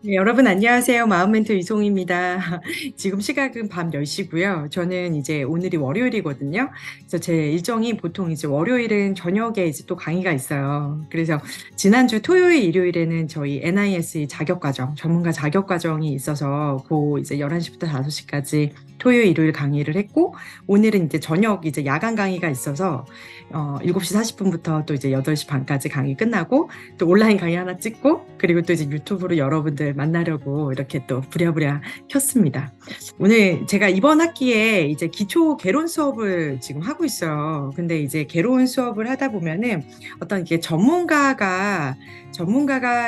네, 여러분 안녕하세요. 마음멘토 이송입니다. 지금 시각은 밤 10시고요. 저는 이제 오늘이 월요일이거든요. 그래서 제 일정이 보통 이제 월요일은 저녁에 이제 또 강의가 있어요. 그래서 지난주 토요일, 일요일에는 저희 NISE 자격과정, 전문가 자격과정이 있어서 그 이제 11시부터 5시까지 토요일, 일요일 강의를 했고, 오늘은 이제 저녁 이제 야간 강의가 있어서 7시 40분부터 또 이제 8시 반까지 강의 끝나고 또 온라인 강의 하나 찍고 그리고 또 이제 유튜브로 여러분들 만나려고 이렇게 또 부랴부랴 켰습니다. 오늘 제가 이번 학기에 이제 기초 개론 수업을 지금 하고 있어요. 근데 이제 개론 수업을 하다 보면은 어떤 이게 전문가가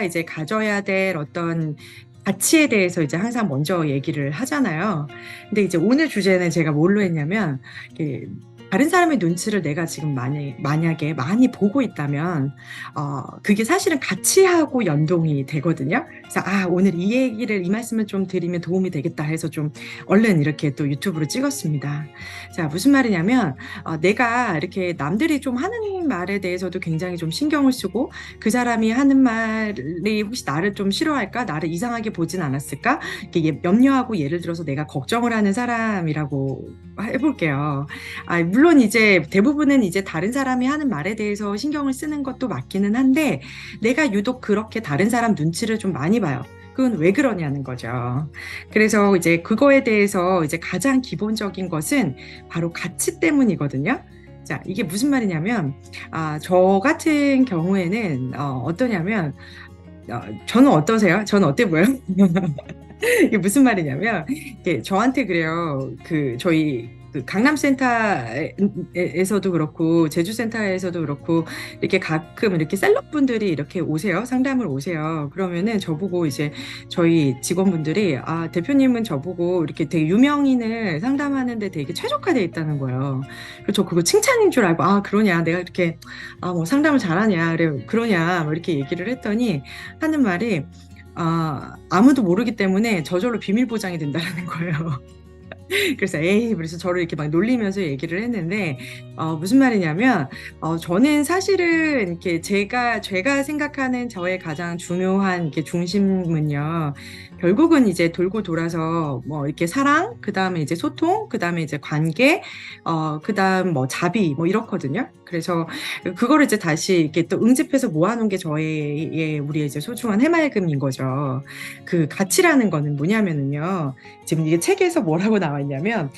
이제 가져야 될 어떤 가치에 대해서 이제 항상 먼저 얘기를 하잖아요. 근데 이제 오늘 주제는 제가 뭘로 했냐면, 다른 사람의 눈치를 내가 지금 만약에 많이 보고 있다면, 그게 사실은 가치하고 연동이 되거든요. 그래서, 오늘 이 말씀을 좀 드리면 도움이 되겠다 해서 좀 얼른 이렇게 또 유튜브로 찍었습니다. 자, 무슨 말이냐면, 내가 이렇게 남들이 좀 하는 말에 대해서도 굉장히 좀 신경을 쓰고, 그 사람이 하는 말이 혹시 나를 좀 싫어할까? 나를 이상하게 보진 않았을까? 이렇게 염려하고 예를 들어서 내가 걱정을 하는 사람이라고 해볼게요. 물론 이제 대부분은 이제 다른 사람이 하는 말에 대해서 신경을 쓰는 것도 맞기는 한데 내가 유독 그렇게 다른 사람 눈치를 좀 많이 봐요. 그건 왜 그러냐는 거죠. 그래서 이제 그거에 대해서 이제 가장 기본적인 것은 바로 가치 때문이거든요. 자, 이게 무슨 말이냐면, 저 같은 경우에는, 어떠냐면, 저는 어떠세요? 저는 어때 보여요? 이게 무슨 말이냐면, 이게 저한테 그래요. 저희 강남센터에서도 그렇고, 제주센터에서도 그렇고, 이렇게 가끔 이렇게 셀럽분들이 이렇게 오세요. 상담을 오세요. 그러면은 저보고 이제 저희 직원분들이, 대표님은 저보고 이렇게 되게 유명인을 상담하는데 되게 최적화되어 있다는 거예요. 그래서 저 그거 칭찬인 줄 알고, 그러냐. 내가 이렇게, 뭐 상담을 잘하냐. 그래, 그러냐. 뭐 이렇게 얘기를 했더니 하는 말이, 아무도 모르기 때문에 저절로 비밀 보장이 된다는 거예요. 그래서 그래서 저를 이렇게 막 놀리면서 얘기를 했는데 무슨 말이냐면 저는 사실은 이렇게 제가 생각하는 저의 가장 중요한 이렇게 중심은요. 결국은 이제 돌고 돌아서 뭐 이렇게 사랑, 그다음에 이제 소통, 그다음에 이제 관계, 그다음 뭐 자비 뭐 이렇거든요. 그래서 그거를 이제 다시 이렇게 또 응집해서 모아놓은 게 저의 우리의 이제 소중한 해맑음인 거죠. 그 가치라는 거는 뭐냐면은요. 지금 이게 책에서 뭐라고 나와 있냐면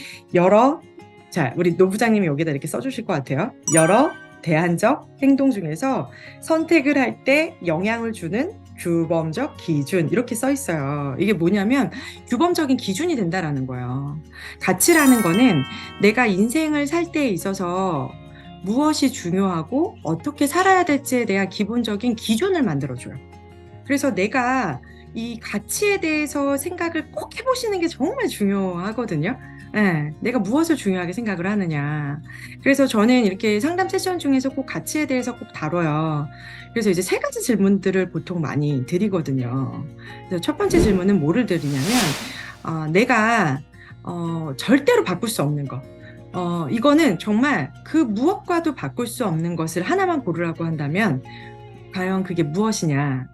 자, 우리 노 부장님이 여기다 이렇게 써주실 것 같아요. 여러 대안적 행동 중에서 선택을 할 때 영향을 주는 규범적 기준 이렇게 써 있어요. 이게 뭐냐면 규범적인 기준이 된다라는 거예요. 가치라는 거는 내가 인생을 살 때에 있어서 무엇이 중요하고 어떻게 살아야 될지에 대한 기본적인 기준을 만들어줘요. 그래서 내가 이 가치에 대해서 생각을 꼭 해보시는 게 정말 중요하거든요. 내가 무엇을 중요하게 생각을 하느냐. 그래서 저는 이렇게 상담 세션 중에서 꼭 가치에 대해서 꼭 다뤄요. 그래서 이제 3가지 질문들을 보통 많이 드리거든요. 그래서 첫 번째 질문은 뭐를 드리냐면, 내가, 절대로 바꿀 수 없는 거. 이거는 정말 그 무엇과도 바꿀 수 없는 것을 하나만 고르라고 한다면, 과연 그게 무엇이냐?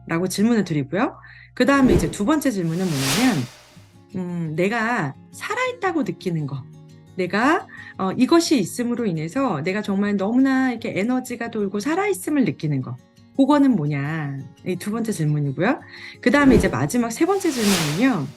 라고 질문을 드리고요. 그 다음에 이제 두 번째 질문은 뭐냐면, 내가 살아있다고 느끼는 거. 내가, 이것이 있음으로 인해서 내가 정말 너무나 이렇게 에너지가 돌고 살아있음을 느끼는 거. 그거는 뭐냐. 이 두 번째 질문이고요. 그 다음에 이제 마지막 세 번째 질문은요.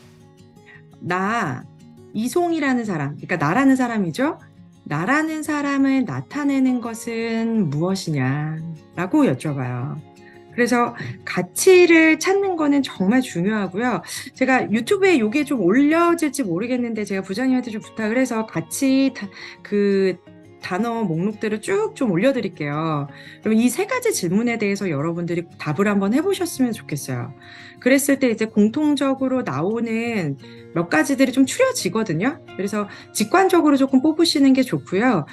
이송이라는 사람, 그러니까 나라는 사람이죠. 나라는 사람을 나타내는 것은 무엇이냐라고 여쭤봐요. 그래서 가치를 찾는 거는 정말 중요하고요. 제가 유튜브에 이게 좀 올려질지 모르겠는데 제가 부장님한테 좀 부탁을 해서 그 단어 목록들을 쭉 좀 올려드릴게요. 그럼 이 3가지 질문에 대해서 여러분들이 답을 한번 해보셨으면 좋겠어요. 그랬을 때 이제 공통적으로 나오는 몇 가지들이 좀 추려지거든요. 그래서 직관적으로 조금 뽑으시는 게 좋고요.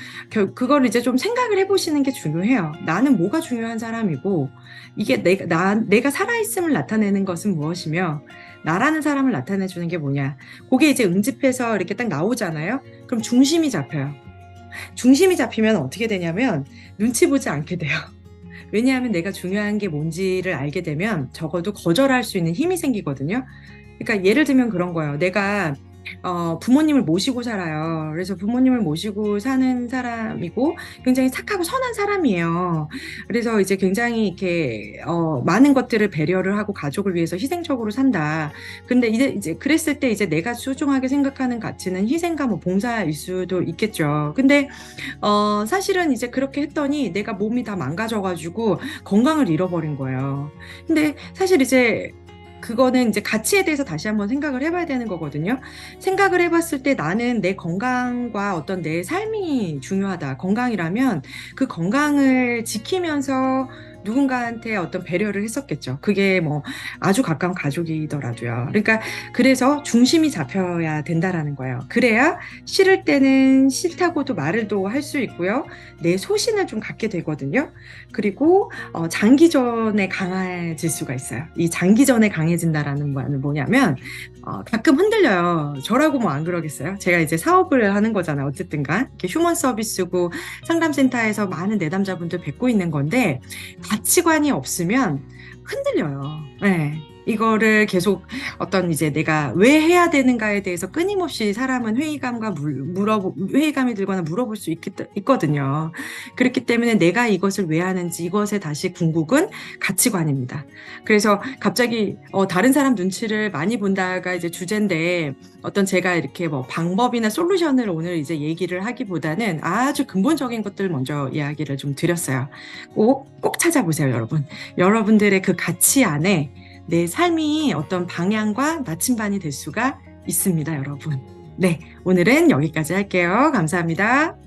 그걸 이제 좀 생각을 해보시는 게 중요해요. 나는 뭐가 중요한 사람이고, 이게 내가 살아있음을 나타내는 것은 무엇이며, 나라는 사람을 나타내주는 게 뭐냐. 그게 이제 응집해서 이렇게 딱 나오잖아요. 그럼 중심이 잡혀요. 중심이 잡히면 어떻게 되냐면 눈치 보지 않게 돼요. 왜냐하면 내가 중요한 게 뭔지를 알게 되면 적어도 거절할 수 있는 힘이 생기거든요. 그러니까 예를 들면 그런 거예요. 내가 부모님을 모시고 살아요. 그래서 부모님을 모시고 사는 사람이고 굉장히 착하고 선한 사람이에요. 그래서 이제 굉장히 이렇게 많은 것들을 배려를 하고 가족을 위해서 희생적으로 산다. 근데 이제 그랬을 때 이제 내가 소중하게 생각하는 가치는 희생과 뭐 봉사일 수도 있겠죠. 근데 사실은 이제 그렇게 했더니 내가 몸이 다 망가져가지고 건강을 잃어버린 거예요. 근데 사실 이제 그거는 이제 가치에 대해서 다시 한번 생각을 해봐야 되는 거거든요. 생각을 해봤을 때 나는 내 건강과 어떤 내 삶이 중요하다. 건강이라면 그 건강을 지키면서 누군가한테 어떤 배려를 했었겠죠. 그게 뭐 아주 가까운 가족이더라도요. 그러니까 그래서 중심이 잡혀야 된다라는 거예요. 그래야 싫을 때는 싫다고도 말을 또 할 수 있고요. 내 소신을 좀 갖게 되거든요. 그리고 장기전에 강해질 수가 있어요. 이 장기전에 강해진다라는 말은 뭐냐면 가끔 흔들려요. 저라고 뭐 안 그러겠어요? 제가 이제 사업을 하는 거잖아요. 어쨌든간 이렇게 휴먼 서비스고 상담센터에서 많은 내담자분들 뵙고 있는 건데 가치관이 없으면 흔들려요. 네. 이거를 계속 어떤 이제 내가 왜 해야 되는가에 대해서 끊임없이 사람은 회의감이 들거나 물어볼 수 있거든요. 그렇기 때문에 내가 이것을 왜 하는지 이것의 다시 궁극은 가치관입니다. 그래서 갑자기 다른 사람 눈치를 많이 본다가 이제 주제인데 어떤 제가 이렇게 뭐 방법이나 솔루션을 오늘 이제 얘기를 하기보다는 아주 근본적인 것들 먼저 이야기를 좀 드렸어요. 꼭 찾아보세요, 여러분. 여러분들의 그 가치 안에 내 삶이 어떤 방향과 나침반이 될 수가 있습니다, 여러분. 네, 오늘은 여기까지 할게요. 감사합니다.